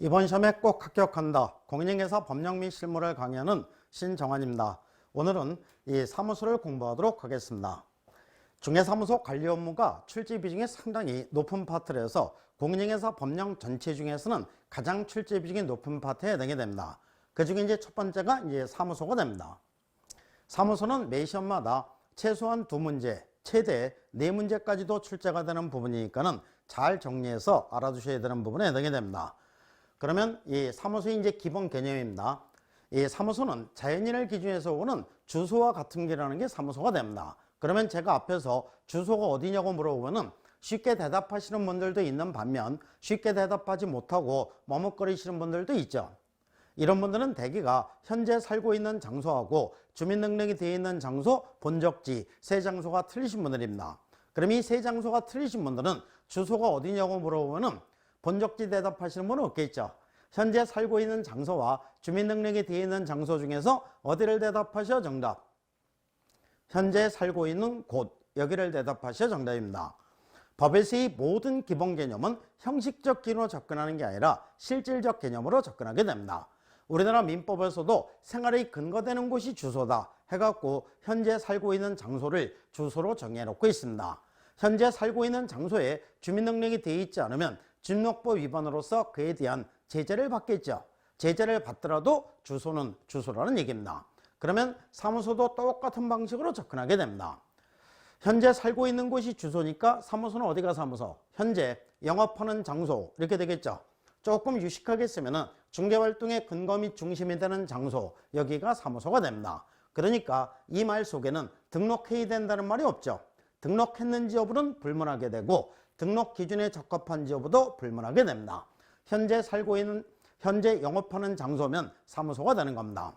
이번 시험에 꼭 합격한다. 공인중개사 법령 및 실무를 강의하는 신정환입니다. 오늘은 이 사무소를 공부하도록 하겠습니다. 중개사무소 관리 업무가 출제 비중이 상당히 높은 파트라서 공인중개사 법령 전체 중에서는 가장 출제 비중이 높은 파트에 해당이 됩니다. 그 중에 이제 첫 번째가 이제 사무소가 됩니다. 사무소는 매 시험마다 최소한 2문제, 최대 4문제까지도 출제가 되는 부분이니까는 잘 정리해서 알아두셔야 되는 부분에 해당이 됩니다. 그러면 이 사무소의 이제 기본 개념입니다. 이 사무소는 자연인을 기준해서 오는 주소와 같은 게라는 게 사무소가 됩니다. 그러면 제가 앞에서 주소가 어디냐고 물어보면은 쉽게 대답하시는 분들도 있는 반면 쉽게 대답하지 못하고 머뭇거리시는 분들도 있죠. 이런 분들은 대개가 현재 살고 있는 장소하고 주민등록이 되어 있는 장소, 본적지, 세 장소가 틀리신 분들입니다. 그럼 이 세 장소가 틀리신 분들은 주소가 어디냐고 물어보면은 본적지 대답하시는 분은 없겠죠. 현재 살고 있는 장소와 주민등록이 되어 있는 장소 중에서 어디를 대답하셔? 정답. 현재 살고 있는 곳, 여기를 대답하셔? 정답입니다. 법에서의 모든 기본 개념은 형식적 기준으로 접근하는 게 아니라 실질적 개념으로 접근하게 됩니다. 우리나라 민법에서도 생활의 근거되는 곳이 주소다 해갖고 현재 살고 있는 장소를 주소로 정해놓고 있습니다. 현재 살고 있는 장소에 주민등록이 되어 있지 않으면 주민등록법 위반으로서 그에 대한 제재를 받겠죠. 제재를 받더라도 주소는 주소라는 얘기입니다. 그러면 사무소도 똑같은 방식으로 접근하게 됩니다. 현재 살고 있는 곳이 주소니까 사무소는 어디가 사무소? 현재 영업하는 장소 이렇게 되겠죠. 조금 유식하게 쓰면은 중개활동의 근거 및 중심이 되는 장소, 여기가 사무소가 됩니다. 그러니까 이 말 속에는 등록해야 된다는 말이 없죠. 등록했는지 여부는 불문하게 되고 등록 기준에 적합한지 여부도 불문하게 됩니다. 현재 살고 있는, 현재 영업하는 장소면 사무소가 되는 겁니다.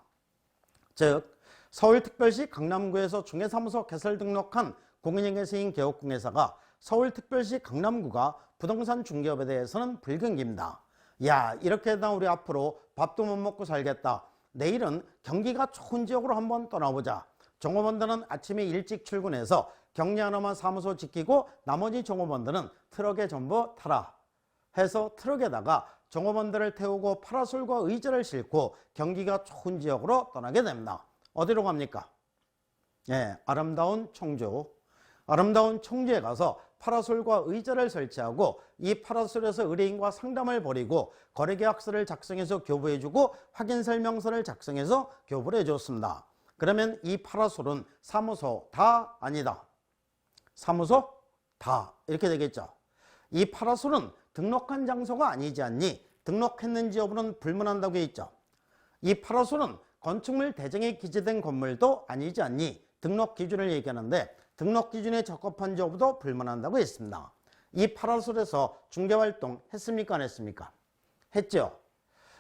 즉 서울특별시 강남구에서 중개사무소 개설 등록한 공인중개사인 개업공개사가 서울특별시 강남구가 부동산 중개업에 대해서는 불경기입니다. 야, 이렇게 되다 우리 앞으로 밥도 못 먹고 살겠다. 내일은 경기가 좋은 지역으로 한번 떠나보자. 종업원들은 아침에 일찍 출근해서 격리 하나만 사무소 지키고 나머지 종업원들은 트럭에 전부 타라 해서 트럭에다가 종업원들을 태우고 파라솔과 의자를 싣고 경기가 좋은 지역으로 떠나게 됩니다. 어디로 갑니까? 예, 아름다운 청주. 아름다운 청주에 가서 파라솔과 의자를 설치하고 이 파라솔에서 의뢰인과 상담을 벌이고 거래계약서를 작성해서 교부해주고 확인설명서를 작성해서 교부를 해줬습니다. 그러면 이 파라솔은 사무소 다 아니다. 사무소 다 이렇게 되겠죠. 이 파라솔은 등록한 장소가 아니지 않니? 등록했는지 여부는 불문한다고 했죠. 이 파라솔은 건축물 대정에 기재된 건물도 아니지 않니? 등록 기준을 얘기하는데 등록 기준에 적합한지 여부도 불문한다고 했습니다. 이 파라솔에서 중개활동 했습니까? 안 했습니까? 했죠.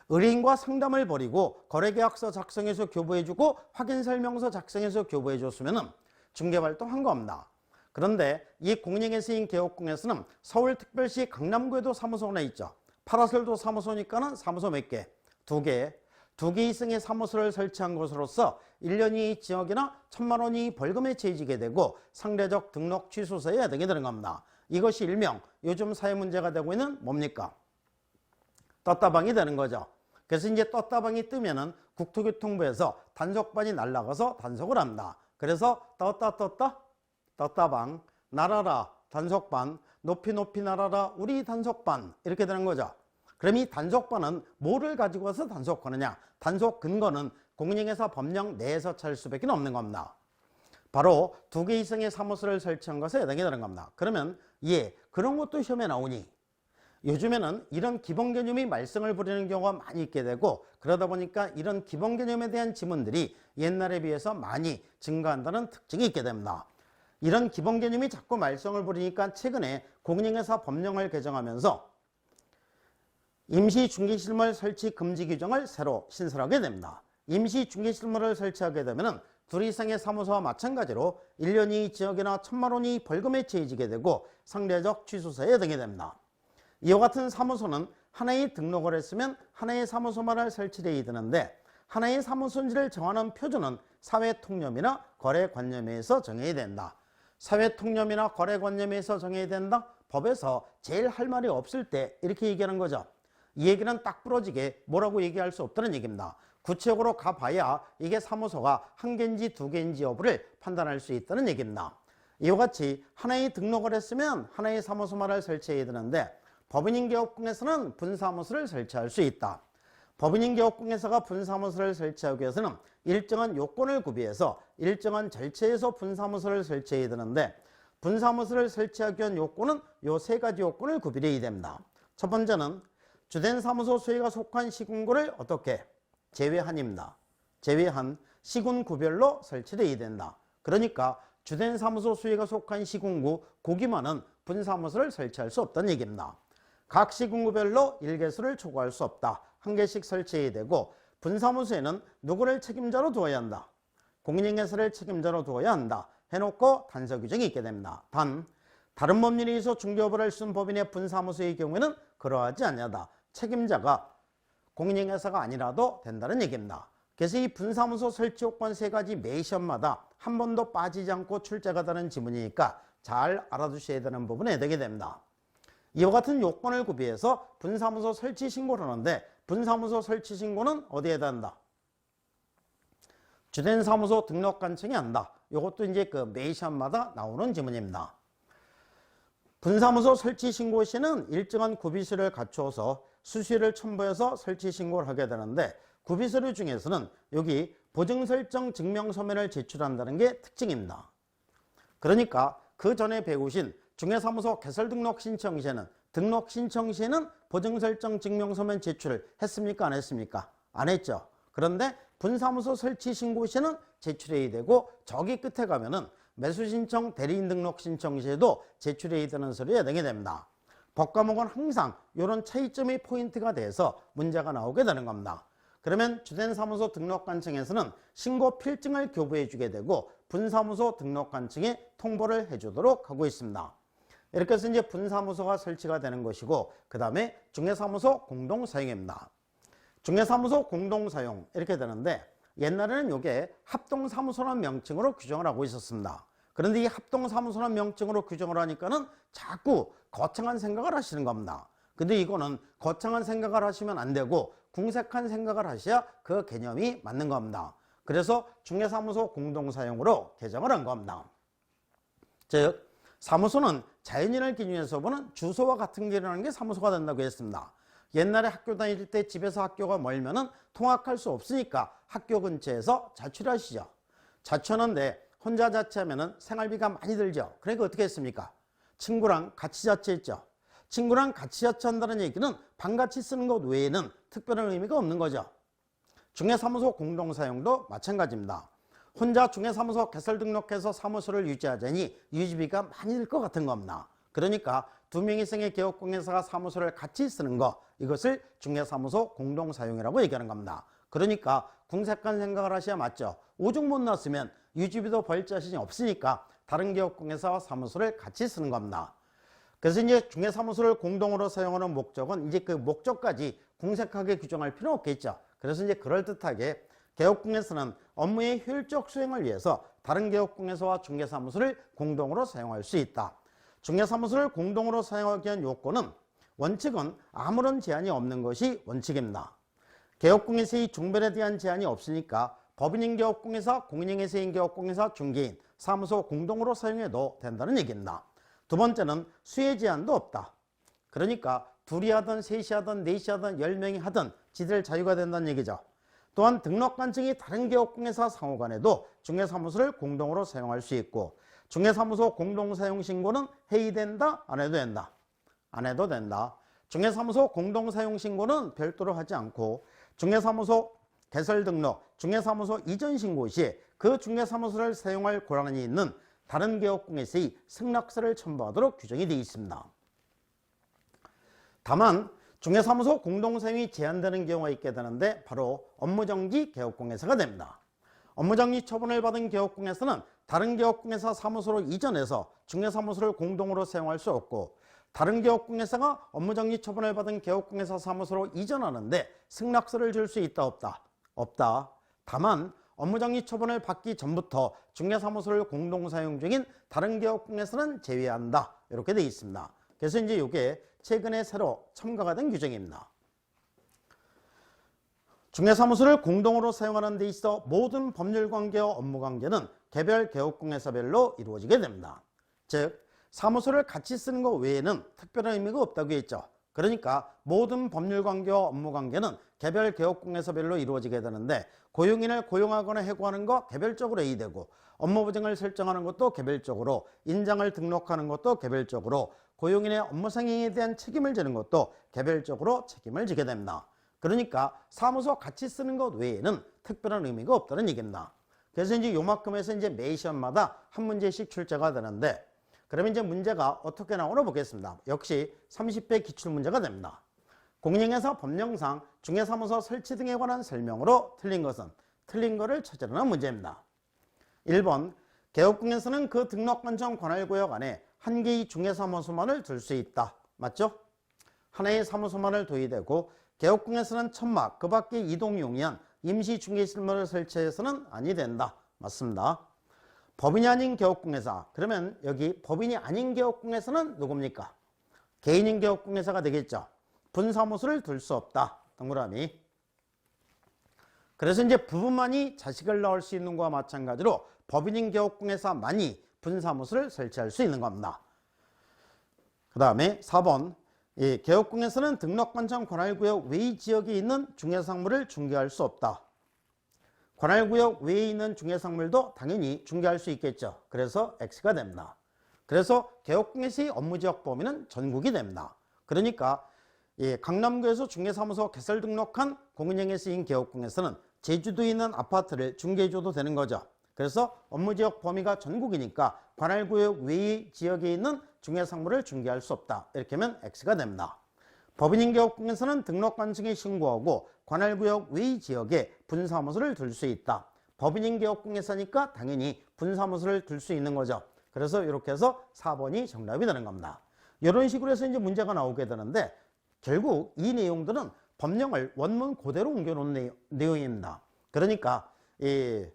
의뢰인과 상담을 벌이고 거래계약서 작성해서 교부해주고 확인설명서 작성해서 교부해줬으면 중개활동 한 겁니다. 그런데 이 공인중개사인 개업공에서는 서울특별시 강남구에도 사무소가 하나 있죠. 파라솔도 사무소니까는 사무소 몇 개? 2개. 2개 이상의 사무소를 설치한 것으로서 1년 이의 징역이나 1,000만 원 이의 벌금에 처해지게 되고 상대적 등록 취소서에 해당이 되는 겁니다. 이것이 일명 요즘 사회 문제가 되고 있는 뭡니까? 떴다방이 되는 거죠. 그래서 이제 떴다방이 뜨면은 국토교통부에서 단속반이 날아가서 단속을 합니다. 그래서 떴다방 날아라 단속반 높이 날아라 우리 단속반 이렇게 되는 거죠. 그럼 이 단속반은 뭐를 가지고 와서 단속하느냐? 단속 근거는 공인중개사 법령 내에서 찾을 수밖에 없는 겁니다. 바로 2개 이상의 사무소를 설치한 것에 해당이 되는 겁니다. 그러면 그런 것도 시험에 나오니 요즘에는 이런 기본 개념이 말썽을 부리는 경우가 많이 있게 되고 그러다 보니까 이런 기본 개념에 대한 지문들이 옛날에 비해서 많이 증가한다는 특징이 있게 됩니다. 이런 기본 개념이 자꾸 말썽을 부리니까 최근에 공인중개사 법령을 개정하면서 임시중개실물 설치 금지 규정을 새로 신설하게 됩니다. 임시중개실물을 설치하게 되면 2 이상의 사무소와 마찬가지로 1년 이의 징역이나 1,000만 원 이의 벌금에 처해지게 되고 상대적 취소서에 해당이 됩니다. 이와 같은 사무소는 하나의 등록을 했으면 하나의 사무소만을 설치되어 되는데 하나의 사무소인지를 정하는 표준은 사회통념이나 거래관념에서 정해야 된다. 사회통념이나 거래관념에서 정해야 된다? 법에서 제일 할 말이 없을 때 이렇게 얘기하는 거죠. 이 얘기는 딱 부러지게 뭐라고 얘기할 수 없다는 얘기입니다. 구체적으로 가봐야 이게 사무소가 한 개인지 두 개인지 여부를 판단할 수 있다는 얘기입니다. 이와 같이 하나의 등록을 했으면 하나의 사무소만을 설치해야 되는데 법인인계업공에서는 분사무소를 설치할 수 있다. 법인인계업공에서가 분사무소를 설치하기 위해서는 일정한 요건을 구비해서 일정한 절차에서 분사무소를 설치해야 되는데 분사무소를 설치하기 위한 요건은 요 세 가지 요건을 구비해야 됩니다. 첫 번째는 주된 사무소 수혜가 속한 시군구를 어떻게 제외한입니다. 제외한 시군구별로 설치되어야 된다. 그러니까 주된 사무소 수혜가 속한 시군구 고기만은 분사무소를 설치할 수 없다는 얘기입니다. 각 시군구별로 1개소를 초과할 수 없다. 한 개씩 설치해야 되고 분사무소에는 누구를 책임자로 두어야 한다. 공인인계사를 책임자로 두어야 한다. 해놓고 단서 규정이 있게 됩니다. 다른 법률에 의해서 중개업을 할 수 있는 법인의 분사무소의 경우에는 그러하지 아니하다. 책임자가 공인인계사가 아니라도 된다는 얘기입니다. 그래서 이 분사무소 설치 요건 세 가지 매 시험마다 한 번도 빠지지 않고 출제가 되는 지문이니까 잘 알아두셔야 되는 부분에 되게 됩니다. 이와 같은 요건을 구비해서 분사무소 설치 신고를 하는데 분사무소 설치 신고는 어디에다 한다? 주된 사무소 등록관청에 한다. 이것도 이제 그 매 시험마다 나오는 지문입니다. 분사무소 설치 신고 시는 일정한 구비서를 갖추어서 수시를 첨부해서 설치 신고를 하게 되는데 구비서류 중에서는 여기 보증설정 증명서면을 제출한다는 게 특징입니다. 그러니까 그 전에 배우신 중개사무소 개설등록 신청 시에는 보증설정 증명서면 제출을 했습니까? 안 했습니까? 안 했죠. 그런데 분사무소 설치 신고 시에는 제출해야 되고 저기 끝에 가면은 매수신청 대리인 등록 신청 시에도 제출해야 되는 서류에 되게 됩니다. 법과목은 항상 이런 차이점이 포인트가 돼서 문제가 나오게 되는 겁니다. 그러면 주된 사무소 등록관청에서는 신고 필증을 교부해 주게 되고 분사무소 등록관청에 통보를 해주도록 하고 있습니다. 이렇게 해서 이제 분사무소가 설치가 되는 것이고 그 다음에 중개사무소 공동사용입니다. 중개사무소 공동사용 이렇게 되는데 옛날에는 이게 합동사무소라는 명칭으로 규정을 하고 있었습니다. 그런데 이 합동사무소라는 명칭으로 규정을 하니까는 자꾸 거창한 생각을 하시는 겁니다. 근데 이거는 거창한 생각을 하시면 안 되고 궁색한 생각을 하셔야 그 개념이 맞는 겁니다. 그래서 중개사무소 공동사용으로 개정을 한 겁니다. 즉 사무소는 자연인을 기준해서 보는 주소와 같은 게 일어나는 게 사무소가 된다고 했습니다. 옛날에 학교 다닐 때 집에서 학교가 멀면은 통학할 수 없으니까 학교 근처에서 자취하시죠. 자취하는데 혼자 자취하면은 생활비가 많이 들죠. 그러니까 어떻게 했습니까? 친구랑 같이 자취했죠. 친구랑 같이 자취한다는 얘기는 방같이 쓰는 것 외에는 특별한 의미가 없는 거죠. 중개사무소 공동사용도 마찬가지입니다. 혼자 중개사무소 개설 등록해서 사무소를 유지하자니 유지비가 많이 들 것 같은 겁니다. 그러니까 두 명이 이상의 개업공개사가 사무소를 같이 쓰는 거, 이것을 중개사무소 공동사용이라고 얘기하는 겁니다. 그러니까 궁색한 생각을 하셔야 맞죠. 오죽 못 났으면 유지비도 벌 자신이 없으니까 다른 개업공개사와 사무소를 같이 쓰는 겁니다. 그래서 이제 중개사무소를 공동으로 사용하는 목적은 이제 그 목적까지 궁색하게 규정할 필요는 없겠죠. 그래서 이제 그럴듯하게 개업공개사는 업무의 효율적 수행을 위해서 다른 개업공개사와 중개사무소를 공동으로 사용할 수 있다. 중개사무소를 공동으로 사용하기 위한 요건은 원칙은 아무런 제한이 없는 것이 원칙입니다. 개업공개사의 종별에 대한 제한이 없으니까 법인인개업공개사, 공인인계사인개업공개사, 중개인, 사무소 공동으로 사용해도 된다는 얘기입니다. 두 번째는 수혜 제한도 없다. 그러니까 둘이 하든 셋이 하든 넷이 하든 10명이 하든 지들 자유가 된다는 얘기죠. 또한 등록관청이 다른 개업공개사 상호간에도 중개사무소를 공동으로 사용할 수 있고 중개사무소 공동사용신고는 해야 된다? 안 해도 된다? 안 해도 된다. 중개사무소 공동사용신고는 별도로 하지 않고 중개사무소 개설등록, 중개사무소 이전 신고 시 그 중개사무소를 사용할 권한이 있는 다른 개업공개사의 승낙서를 첨부하도록 규정이 되어 있습니다. 다만 중개사무소 공동사용이 제한되는 경우가 있게 되는데 바로 업무정지 개업공개사가 됩니다. 업무정지 처분을 받은 개업공개사는 다른 개업공개사 사무소로 이전해서 중개사무소를 공동으로 사용할 수 없고 다른 개업공개사가 업무정지 처분을 받은 개업공개사 사무소로 이전하는데 승낙서를 줄 수 있다 없다? 없다. 다만 업무정지 처분을 받기 전부터 중개사무소를 공동사용 중인 다른 개업공개사는 제외한다. 이렇게 되어 있습니다. 그래서 이제 이게 최근에 새로 첨가가 된 규정입니다. 중개사무소를 공동으로 사용하는 데 있어 모든 법률관계와 업무관계는 개별 개업공개사별로 이루어지게 됩니다. 즉 사무소를 같이 쓰는 것 외에는 특별한 의미가 없다고 했죠. 그러니까 모든 법률관계와 업무관계는 개별 개업공개사별로 이루어지게 되는데 고용인을 고용하거나 해고하는 거 개별적으로 A되고 업무보증을 설정하는 것도 개별적으로, 인장을 등록하는 것도 개별적으로, 고용인의 업무 상행에 대한 책임을 지는 것도 개별적으로 책임을 지게 됩니다. 그러니까 사무소 같이 쓰는 것 외에는 특별한 의미가 없다는 얘기입니다. 그래서 이제 요만큼에서 이제 매 시험마다 한 문제씩 출제가 되는데, 그러면 이제 문제가 어떻게 나오나 보겠습니다. 역시 30회 기출문제가 됩니다. 공인중개사 법령상 중개사무소 설치 등에 관한 설명으로 틀린 것은, 틀린 거를 찾으라는 문제입니다. 1번, 개업공개사는 그 등록관청 관할구역 안에 한 개의 중개사무소만을 둘 수 있다. 맞죠? 하나의 사무소만을 둬야 되고, 개업공개사는 천막, 그 밖에 이동이 용이한 임시중개실무를 설치해서는 아니 된다. 맞습니다. 법인이 아닌 개업공개사, 그러면 여기 법인이 아닌 개업공개사는 누굽니까? 개인인 개업공개사가 되겠죠. 분사무소를 둘 수 없다. 동그라미. 그래서 이제 부부만이 자식을 낳을 수 있는 것과 마찬가지로 법인인 개업공개사만이 분사무소를 설치할 수 있는 겁니다. 그 다음에 4번, 이 개업공개사는 등록관청 관할구역 외의 지역에 있는 중개상물을 중개할 수 없다. 관할구역 외에 있는 중개상물도 당연히 중개할 수 있겠죠. 그래서 X가 됩니다. 그래서 개업공개사의 업무지역 범위는 전국이 됩니다. 그러니까 강남구에서 중개사무소 개설 등록한 공인중개사인 개업공개사는 제주도에 있는 아파트를 중개해줘도 되는 거죠. 그래서 업무지역 범위가 전국이니까 관할구역 외의 지역에 있는 중개상물을 중개할 수 없다. 이렇게 하면 X가 됩니다. 법인인 개업공개사는 등록관청에 신고하고 관할구역 외의 지역에 분사무소를 둘 수 있다. 법인인 개업공개사니까 당연히 분사무소를 둘 수 있는 거죠. 그래서 이렇게 해서 4번이 정답이 되는 겁니다. 이런 식으로 해서 이제 문제가 나오게 되는데, 결국 이 내용들은 법령을 원문 그대로 옮겨놓은 내용입니다. 그러니까 이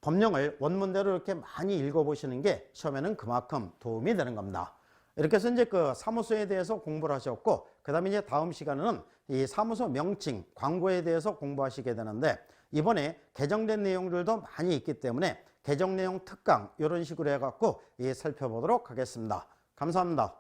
법령을 원문대로 이렇게 많이 읽어보시는 게 시험에는 그만큼 도움이 되는 겁니다. 이렇게 해서 이제 그 사무소에 대해서 공부를 하셨고, 그 다음에 이제 다음 시간에는 이 사무소 명칭, 광고에 대해서 공부하시게 되는데, 이번에 개정된 내용들도 많이 있기 때문에 개정 내용 특강 이런 식으로 해갖고 살펴보도록 하겠습니다. 감사합니다.